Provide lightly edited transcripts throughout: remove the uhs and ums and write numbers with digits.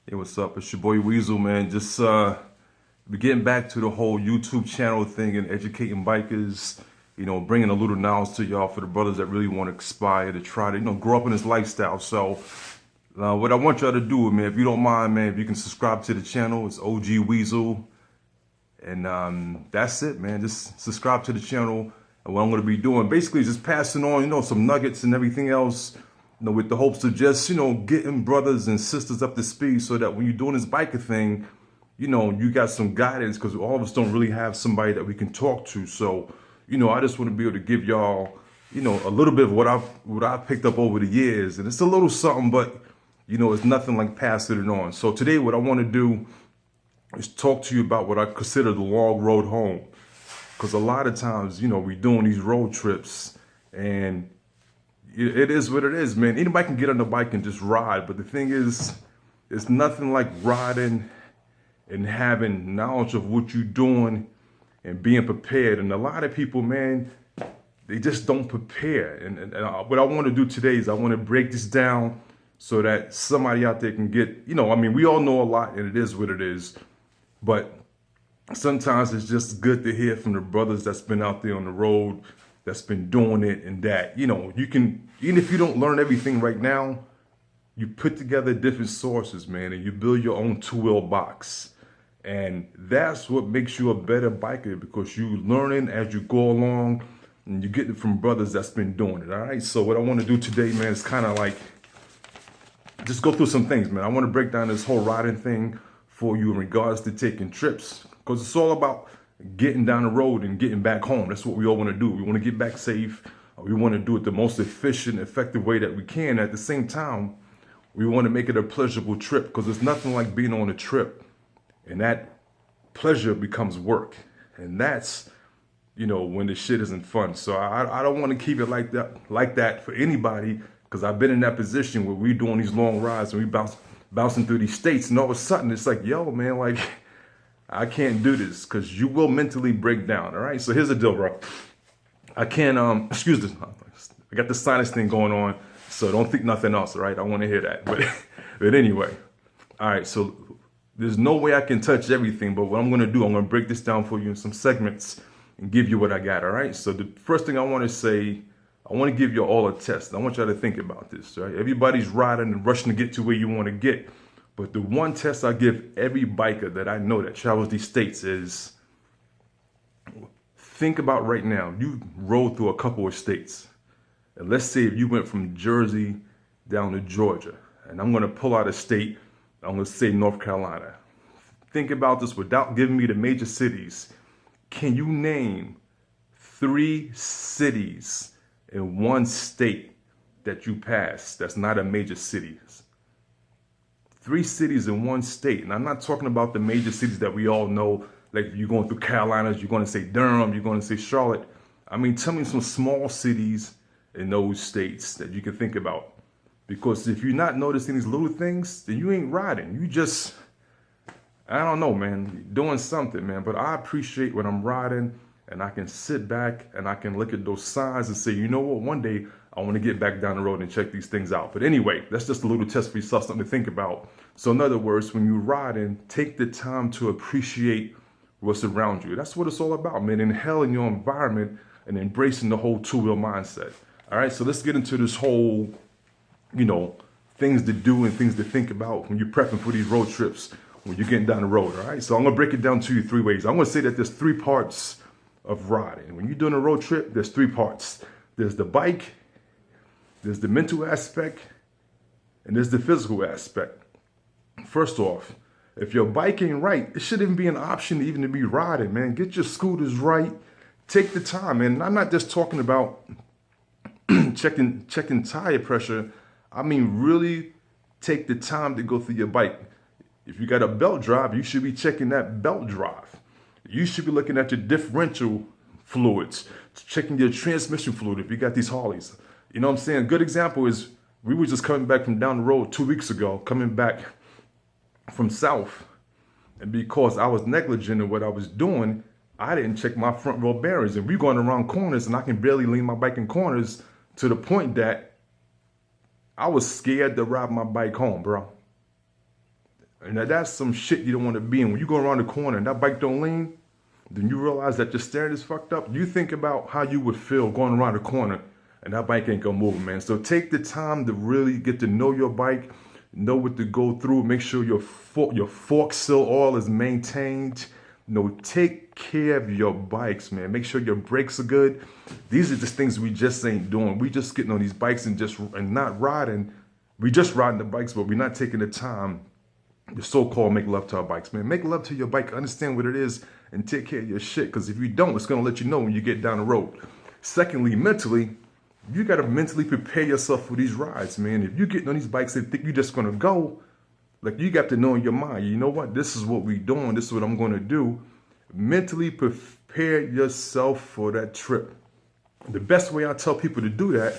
Hey, what's up? It's your boy Weasel, man. Just be getting back to the whole YouTube channel thing and educating bikers. Bringing a little knowledge to y'all for the brothers that really want to aspire to try to, grow up in this lifestyle. So, what I want y'all to do, man, if you don't mind, man, if you can subscribe to the channel, it's OG Weasel, and that's it, man. Just subscribe to the channel. And what I'm going to be doing, basically, is just passing on, some nuggets and everything else. With the hopes of just, getting brothers and sisters up to speed so that when you're doing this biker thing, you got some guidance because all of us don't really have somebody that we can talk to. So, I just want to be able to give y'all, a little bit of what I've picked up over the years. And it's a little something, but, it's nothing like passing it on. So today what I want to do is talk to you about what I consider the long road home. Because a lot of times, we're doing these road trips and it is what it is, man. Anybody can get on the bike and just ride. But the thing is, it's nothing like riding and having knowledge of what you're doing and being prepared. And a lot of people, man, they just don't prepare. And what I want to do today is I want to break this down so that somebody out there can get, we all know a lot and it is what it is. But sometimes it's just good to hear from the brothers that's been out there on the road, that's been doing it, and that, you can, even if you don't learn everything right now, you put together different sources, man, and you build your own two-wheel box. And that's what makes you a better biker, because you learning as you go along and you get it from brothers that's been doing it, all right? So what I want to do today, man, is kind of like just go through some things, man. I want to break down this whole riding thing for you in regards to taking trips, because it's all about getting down the road and getting back home. That's what we all want to do. We want to get back safe. We want to do it the most efficient, effective way that we can. At the same time, we want to make it a pleasurable trip, because there's nothing like being on a trip and that pleasure becomes work. And that's, when the shit isn't fun. So I don't want to keep it like that for anybody, because I've been in that position where we're doing these long rides and we bouncing through these states, and all of a sudden it's like, yo, man, like, I can't do this, because you will mentally break down. All right. So here's the deal, bro. I can't, excuse this. I got the sinus thing going on. So don't think nothing else. All right. I want to hear that. But anyway. All right. So there's no way I can touch everything. But what I'm going to do, I'm going to break this down for you in some segments and give you what I got. All right. So the first thing I want to say, I want to give you all a test. I want y'all to think about this. Right. Everybody's riding and rushing to get to where you want to get. But the one test I give every biker that I know that travels these states is, think about right now, you rode through a couple of states. And let's say if you went from Jersey down to Georgia, and I'm going to pull out a state, I'm going to say North Carolina. Think about this without giving me the major cities. Can you name 3 cities in one state that you passed that's not a major city? 3 cities in one state. And I'm not talking about the major cities that we all know. Like, if you're going through Carolinas, you're going to say Durham, you're going to say Charlotte. I mean, tell me some small cities in those states that you can think about. Because if you're not noticing these little things, then you ain't riding. You just, I don't know, man, doing something, man. But I appreciate when I'm riding and I can sit back and I can look at those signs and say, you know what, one day I want to get back down the road and check these things out. But anyway, that's just a little test for yourself, something to think about. So in other words, when you ride in, take the time to appreciate what's around you. That's what it's all about, man. Inhaling your environment and embracing the whole two-wheel mindset. All right, so let's get into this whole, things to do and things to think about when you're prepping for these road trips, when you're getting down the road. All right, so I'm going to break it down to you 3 ways. I'm going to say that there's 3 parts of riding. When you're doing a road trip, there's 3 parts. There's the bike, there's the mental aspect, and there's the physical aspect. First off, if your bike ain't right, it shouldn't even be an option even to be riding, man. Get your scooters right. Take the time, man. And I'm not just talking about checking tire pressure. I mean, really take the time to go through your bike. If you got a belt drive, you should be checking that belt drive. You should be looking at your differential fluids, checking your transmission fluid if you got these Harleys. You know what I'm saying? A good example is we were just coming back from down the road 2 weeks ago, coming back from south. And because I was negligent in what I was doing, I didn't check my front row bearings. And we're going around corners and I can barely lean my bike in corners, to the point that I was scared to ride my bike home, bro. And that's some shit you don't want to be in. When you go around the corner and that bike don't lean, then you realize that your steering is fucked up. You think about how you would feel going around the corner and that bike ain't gonna move, man. So take the time to really get to know your bike, know what to go through, make sure your fork seal oil is maintained. Take care of your bikes, man. Make sure your brakes are good. These are just things we just ain't doing. We just getting on these bikes and not riding. We just riding the bikes, but we're not taking the time to so-called make love to our bikes, man. Make love to your bike, understand what it is, and take care of your shit. Because if you don't, it's gonna let you know when you get down the road. Secondly, mentally, you gotta mentally prepare yourself for these rides, man. If you're getting on these bikes and think you're just gonna go, like, you got to know in your mind, you know what? This is what we doing. This is what I'm gonna do. Mentally prepare yourself for that trip. The best way I tell people to do that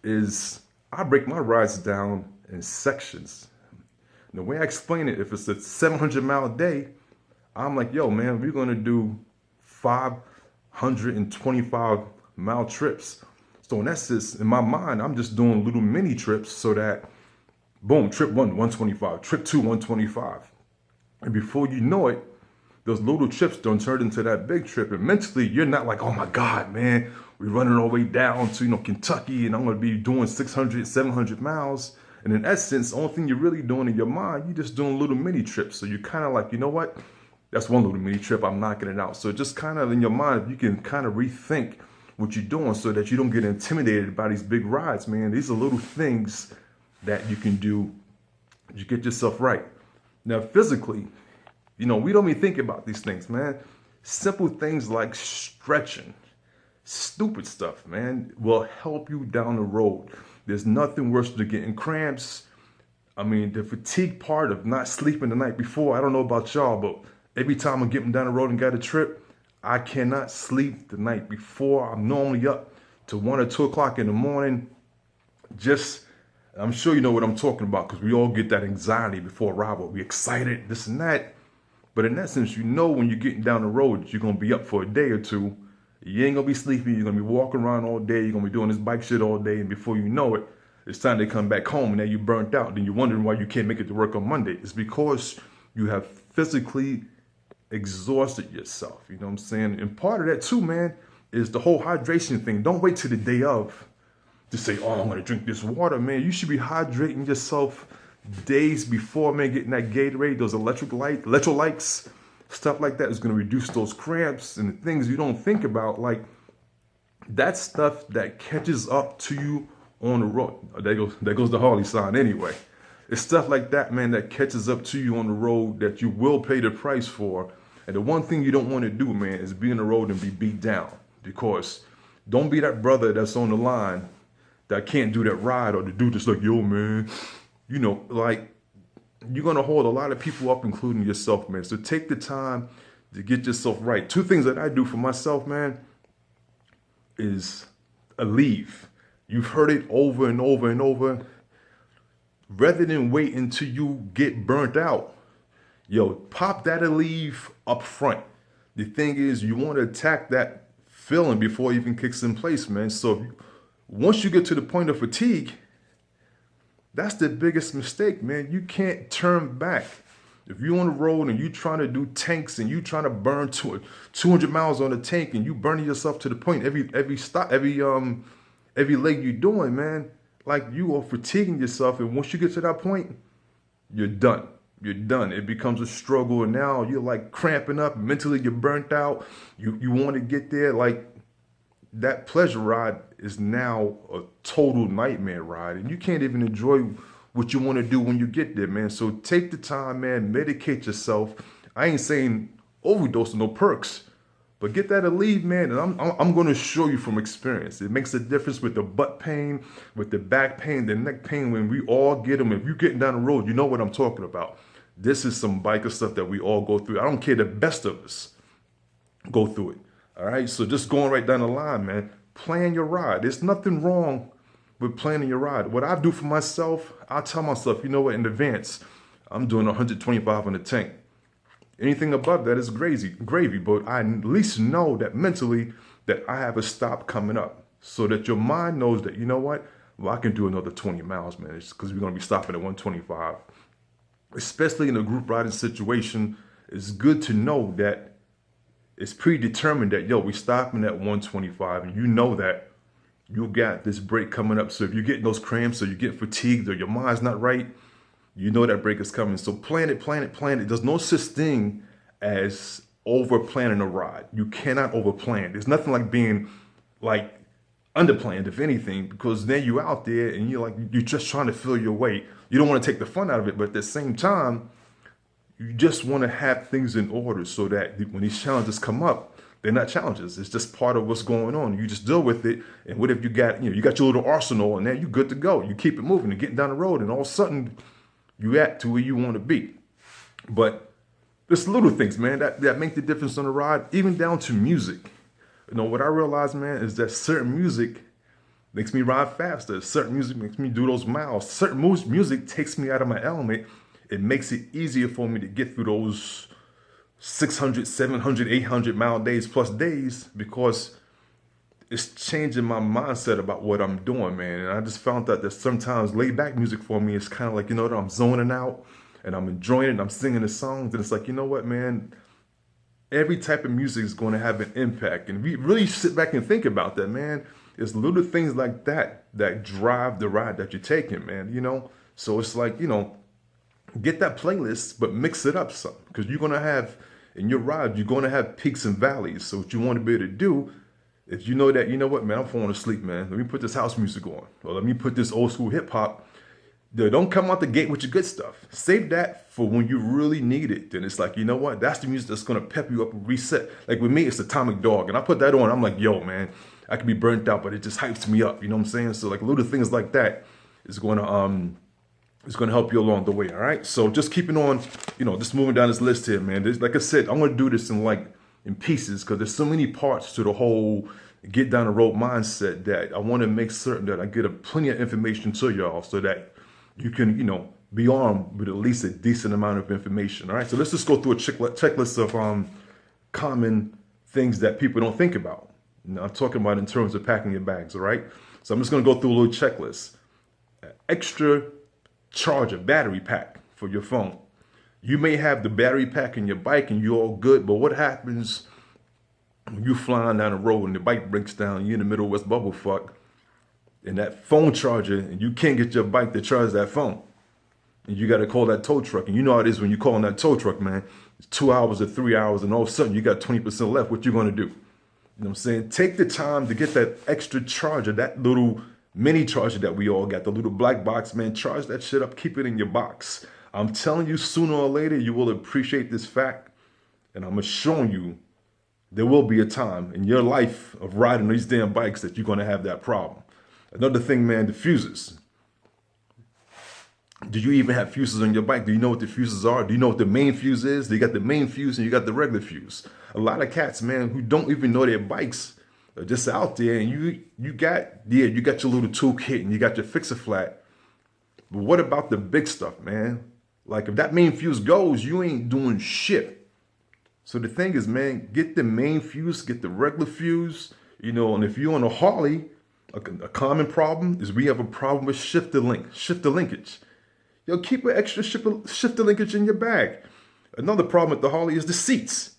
is I break my rides down in sections. The way I explain it, if it's a 700-mile day, I'm like, yo, man, we're going to do 525-mile trips. So in essence, in my mind, I'm just doing little mini trips so that, boom, trip 1, 125, trip 2, 125. And before you know it, those little trips don't turn into that big trip. And mentally, you're not like, oh my God, man, we're running all the way down to, Kentucky, and I'm going to be doing 600, 700 miles. And in essence, the only thing you're really doing in your mind, you're just doing little mini trips. So you're kind of like, you know what? That's one little mini trip. I'm knocking it out. So just kind of in your mind, you can kind of rethink what you're doing so that you don't get intimidated by these big rides, man. These are little things that you can do to get yourself right. Now, physically, we don't even think about these things, man. Simple things like stretching, stupid stuff, man, will help you down the road. There's nothing worse than getting cramps. I mean, the fatigue part of not sleeping the night before, I don't know about y'all, but every time I'm getting down the road and got a trip, I cannot sleep the night before. I'm normally up to 1 or 2 o'clock in the morning. I'm sure you know what I'm talking about, because we all get that anxiety before a ride. We're excited, this and that. But in essence, when you're getting down the road, you're going to be up for a day or two. You ain't going to be sleeping. You're going to be walking around all day. You're going to be doing this bike shit all day. And before you know it, it's time to come back home. And now you're burnt out. Then you're wondering why you can't make it to work on Monday. It's because you have physically exhausted yourself. You know what I'm saying? And part of that too, man, is the whole hydration thing. Don't wait till the day of to say, oh, I'm going to drink this water, man. You should be hydrating yourself days before, man, getting that Gatorade, those electrolytes, stuff like that is going to reduce those cramps and the things you don't think about, like that stuff that catches up to you on the road. There goes the Harley sign anyway. It's stuff like that, man, that catches up to you on the road that you will pay the price for. And the one thing you don't want to do, man, is be on the road and be beat down. Because don't be that brother that's on the line that can't do that ride, or the dude that's like, yo, man, like, you're going to hold a lot of people up, including yourself, man. So take the time to get yourself right. 2 things that I do for myself, man, is a leave. You've heard it over and over and over. Rather than wait until you get burnt out, pop that leave up front. The thing is, you want to attack that feeling before it even kicks in place, man. So once you get to the point of fatigue, that's the biggest mistake, man. You can't turn back. If you're on the road and you trying to do tanks and you trying to burn 200 miles on a tank and you burning yourself to the point every stop, every leg you're doing, man, like, you are fatiguing yourself. And once you get to that point, you're done. You're done. It becomes a struggle. And now you're like cramping up. Mentally, you're burnt out. You want to get there. Like, that pleasure ride is now a total nightmare ride. And you can't even enjoy what you want to do when you get there, man. So take the time, man. Medicate yourself. I ain't saying overdose of no perks, but get that Aleve, man. And I'm going to show you from experience. It makes a difference with the butt pain, with the back pain, the neck pain. When we all get them, if you're getting down the road, you know what I'm talking about. This is some biker stuff that we all go through. I don't care, the best of us go through it. All right, so just going right down the line, man, plan your ride. There's nothing wrong with planning your ride. What I do for myself, I tell myself, you know what, in advance, I'm doing 125 on the tank. Anything above that is gravy, but I at least know that mentally that I have a stop coming up, so that your mind knows that, you know what, well, I can do another 20 miles, man, because we're going to be stopping at 125. especially in a group riding situation, it's good to know that it's predetermined that, yo, we stopping at 125, and you know that you got this break coming up. So if you're getting those cramps or you get fatigued or your mind's not right, you know that break is coming. So plan it, plan it, plan it. There's no such thing as over planning a ride. You cannot over plan. There's nothing like being like underplanned, if anything, because then you're out there and you're just trying to fill your weight. You don't want to take the fun out of it, but at the same time, you just want to have things in order so that when these challenges come up, they're not challenges. It's just part of what's going on. You just deal with it. And what if you got your little arsenal, and then you're good to go. You keep it moving and getting down the road, and all of a sudden you at to where you want to be. But there's little things, man, that make the difference on the ride, even down to music. What I realize, man, is that certain music makes me ride faster. Certain music makes me do those miles. Certain music takes me out of my element. It makes it easier for me to get through those 600, 700, 800 mile days plus days, because it's changing my mindset about what I'm doing, man. And I just found out that sometimes laid back music for me is kind of like, I'm zoning out and I'm enjoying it and I'm singing the songs. And it's like, you know what, man? Every type of music is going to have an impact. And we really sit back and think about that, man. It's little things like that drive the ride that you're taking, man, So it's like, get that playlist, but mix it up some, because you're going to have, in your ride, you're going to have peaks and valleys. So what you want to be able to do, if you know that, you know what, man, I'm falling asleep, man. Let me put this house music on, or let me put this old school hip hop. Don't come out the gate with your good stuff. Save that for when you really need it. Then it's like, you know what? That's the music that's going to pep you up and reset. Like with me, it's Atomic Dog. And I put that on. I'm like, yo, man, I could be burnt out, but it just hypes me up. You know what I'm saying? So like little things like that is going to help you along the way. All right. So just keeping on, just moving down this list here, man. Like I said, I'm going to do this in pieces, because there's so many parts to the whole get down the road mindset that I want to make certain that I get plenty of information to y'all so that you can, be armed with at least a decent amount of information. All right. So let's just go through a checklist of common things that people don't think about. I'm talking about in terms of packing your bags. All right. So I'm just going to go through a little checklist. Extra charger, battery pack for your phone. You may have the battery pack in your bike and you're all good, but what happens when you flying down the road and the bike breaks down, you're in the middle of West Bubblefuck, and that phone charger, and you can't get your bike to charge that phone. And you got to call that tow truck. And you know how it is when you call on that tow truck, man. It's 2 hours or 3 hours, and all of a sudden you got 20% left. What you going to do? You know what I'm saying? Take the time to get that extra charger, that little mini charger that we all got, the little black box, man. Charge that shit up. Keep it in your box. I'm telling you, sooner or later, you will appreciate this fact. And I'm showing you there will be a time in your life of riding these damn bikes that you're going to have that problem. Another thing, man, the fuses. Do you even have fuses on your bike? Do you know what the fuses are? Do you know what the main fuse is? You got the main fuse and you got the regular fuse. A lot of cats, man, who don't even know their bikes are just out there, and you got your little toolkit and you got your fixer flat. But what about the big stuff, man? Like if that main fuse goes, you ain't doing shit. So the thing is, man, get the main fuse, get the regular fuse, and if you're on a Harley, a common problem is we have a problem with shifter linkage. Keep an extra shifter linkage in your bag. Another problem with the Harley is the seats.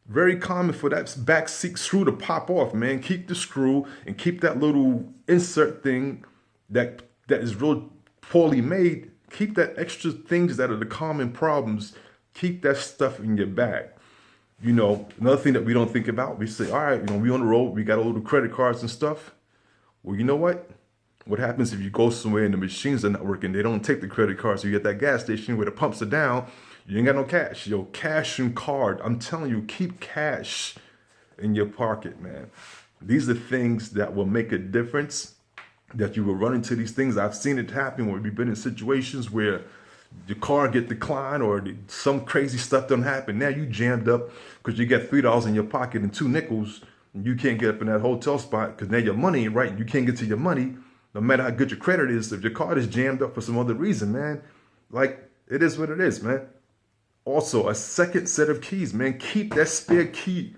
Very common for that back seat screw to pop off, man. Keep the screw and keep that little insert thing that is real poorly made. Keep that extra things that are the common problems. Keep that stuff in your bag. Another thing that we don't think about, we say, all right, we on the road, we got a little credit cards and stuff. Well, you know what? What happens if you go somewhere and the machines are not working? They don't take the credit card. So you get that gas station where the pumps are down. You ain't got no cash. Cash and card. I'm telling you, keep cash in your pocket, man. These are things that will make a difference, that you will run into these things. I've seen it happen where we've been in situations where your car get declined or some crazy stuff doesn't happen. Now you jammed up because you got $3 in your pocket and 2 nickels. And you can't get up in that hotel spot because now your money ain't right and you can't get to your money. No matter how good your credit is, if your card is jammed up for some other reason, man, like it is what it is, man. Also, a second set of keys, man. Keep that spare key.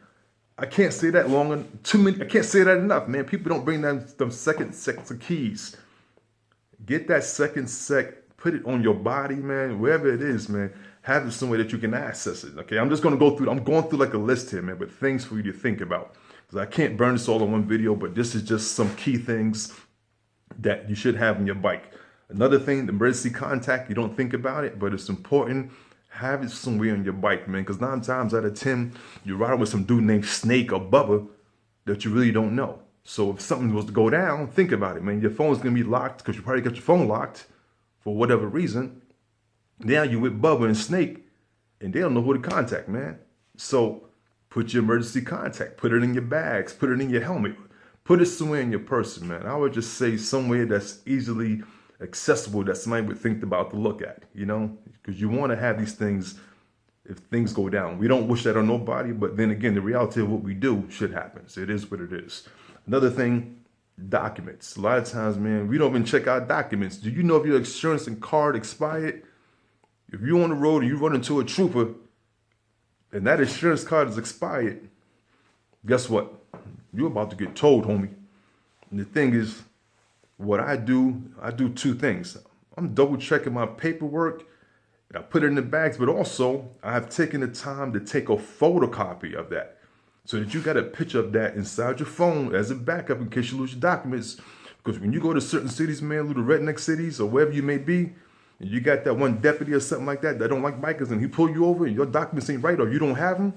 I can't say that I can't say that enough, man. People don't bring them second sets of keys. Get that second set put it on your body, man, wherever it is, man. Have it somewhere that you can access it. Okay, I'm just gonna go through. I'm going through like a list here, man, but things for you to think about, because I can't burn this all in one video. But this is just some key things that you should have on your bike. Another thing, the emergency contact. You don't think about it, but it's important. Have it somewhere on your bike, man, because 9 times out of 10, you're riding with some dude named Snake or Bubba that you really don't know. So if something was to go down, think about it, man. Your phone's gonna be locked because you probably got your phone locked for whatever reason. Now you're with Bubba and Snake, and they don't know who to contact, man. So put your emergency contact, put it in your bags, put it in your helmet, put it somewhere in your person, man. I would just say somewhere that's easily accessible that somebody would think about to look at, you know, because you want to have these things if things go down. We don't wish that on nobody, but then again, the reality of what we do should happen. So it is what it is. Another thing, documents. A lot of times, man, we don't even check our documents. Do you know if your insurance and card expired? If you're on the road and you run into a trooper and that insurance card is expired, guess what? You're about to get told, homie. And the thing is, what I do 2 things. I'm double checking my paperwork and I put it in the bags, but also I have taken the time to take a photocopy of that so that you got a picture of that inside your phone as a backup in case you lose your documents. Because when you go to certain cities, man, little redneck cities or wherever you may be, and you got that one deputy or something like that don't like bikers and he pull you over and your documents ain't right or you don't have them,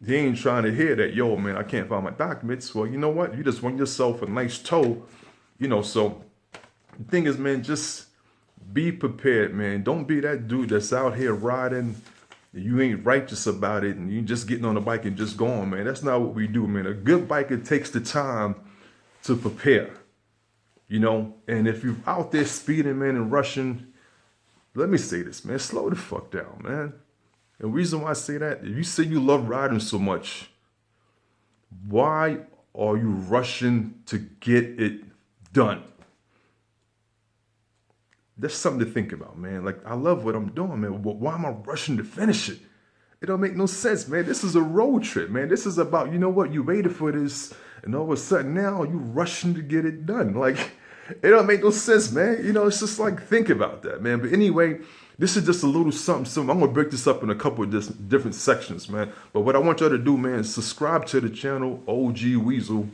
he ain't trying to hear that, yo, man, I can't find my documents. Well, you know what? You just want yourself a nice tow. You know, so the thing is, man, just be prepared, man. Don't be that dude that's out here riding, you ain't righteous about it, and you just getting on the bike and just going, man. That's not what we do, man. A good biker takes the time to prepare, you know. And if you're out there speeding, man, and rushing, let me say this, man, slow the fuck down, man. And the reason why I say that, if you say you love riding so much, why are you rushing to get it done? That's something to think about, man. Like, I love what I'm doing, man, but why am I rushing to finish it? It don't make no sense, man. This is a road trip, man. This is about, you know what, you waited for this, and all of a sudden now you rushing to get it done. Like, it don't make no sense, man. You know, it's just like, think about that, man. But anyway, this is just a little something. I'm going to break this up in a couple of different sections, man. But what I want y'all to do, man, is subscribe to the channel, OG Weasel,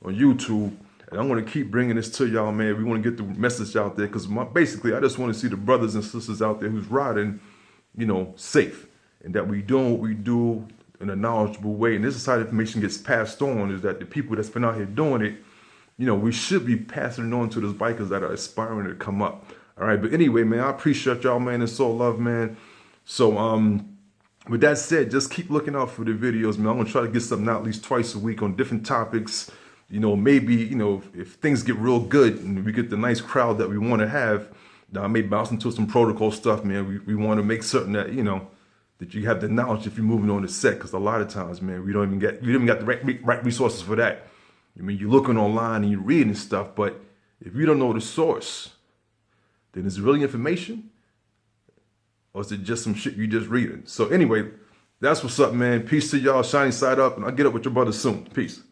on YouTube. And I'm going to keep bringing this to y'all, man. We want to get the message out there because basically I just want to see the brothers and sisters out there who's riding, you know, safe. And that we doing what we do in a knowledgeable way. And this is how the information gets passed on, is that the people that's been out here doing it, you know, we should be passing it on to those bikers that are aspiring to come up. All right. But anyway, man, I appreciate y'all, man. It's all love, man. So, with that said, just keep looking out for the videos, man. I'm going to try to get something out at least twice a week on different topics. You know, maybe, you know, if things get real good and we get the nice crowd that we want to have, I may bounce into some protocol stuff, man. We want to make certain that, you know, that you have the knowledge if you're moving on the set. Because a lot of times, man, we don't even got the right resources for that. I mean, you're looking online and you're reading stuff, but if you don't know the source, then is it really information? Or is it just some shit you just reading? So anyway, that's what's up, man. Peace to y'all. Shining side up. And I'll get up with your brother soon. Peace.